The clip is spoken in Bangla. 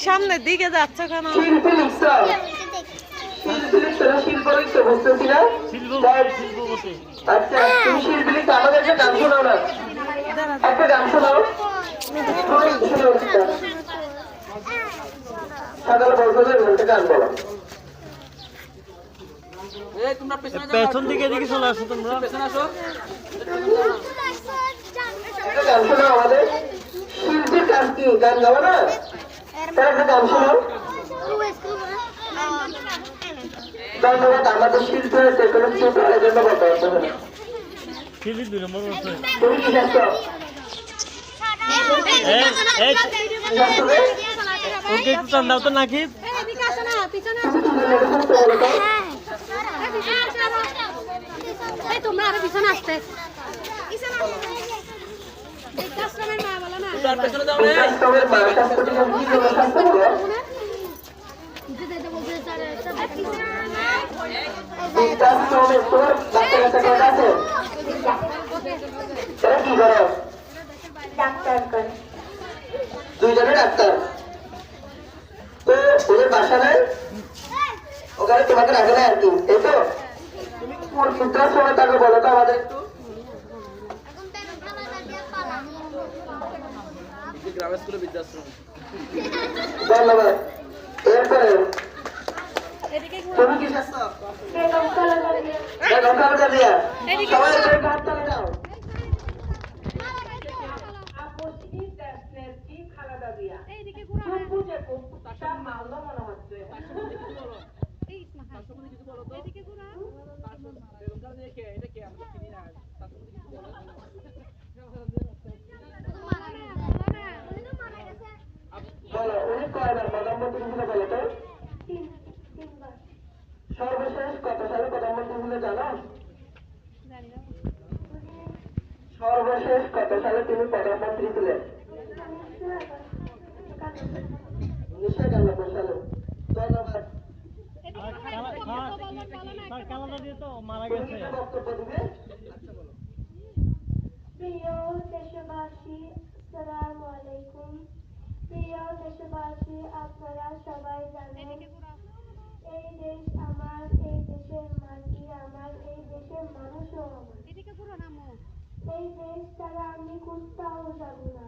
সামনের দিকে যাচ্ছ কেন? শিল্পী লিখছ, শিল্পী লিখছো না শিল্প লিখছো বুঝতেছি না। আচ্ছা তুমি শিল্পী লিখছো, আমাদের একটা গান শোনাও না, একটা গান শোনাও। সকালে বলছো যে একটা গান বলো। পেছন দিকে এদিকে চলে আসো, তোমরা পেছনে আসো। একটা গান শোনাও আমাদের। শিল্পীর কাজ কি? গান গাওয়া না? তার একটা গান শোনাও। ধন্যবাদ। আমাদের শিল্পী হয়েছে কোনো টিউটোরিয়ালের জন্য বলতে হবে না। তুমি কি জানো? ওকে একটু টান দাও তো নাকি। তোমরা আরো পিছনে আসতে দুইজনে ডাক্তার তো ওদের বাসা নাই, ওখানে তোমাকে রাখে না আর কি, তাই তো? তুমি কোন বৃদ্ধাশ্রমে তাকে বলো তো আমাদের একটু। গ্রামের স্কুলে বৃদ্ধাশ্রম। ধন্যবাদ। এরপরে তুমি কি সবাই দাও। বলো উনি কয়বার প্রধানমন্ত্রী ছিল বলো তো? সর্বশেষ কত সালে প্রধানমন্ত্রী ছিল জানো? সর্বশেষ কত সালে তিনি প্রধানমন্ত্রী ছিলেন? 1991 সালে। ধন্যবাদ। মারা গেছে। বক্তব্য দিবে। প্রিয় দেশবাসী, আসসালামু আলাইকুম। প্রিয় দেশবাসী, আপনারা সবাই জানেন এই দেশ আমার, এই দেশের মাটি আমার, এই দেশের মানুষও আমার। এই দেশ ছাড়া আমি কোথাও যাব না।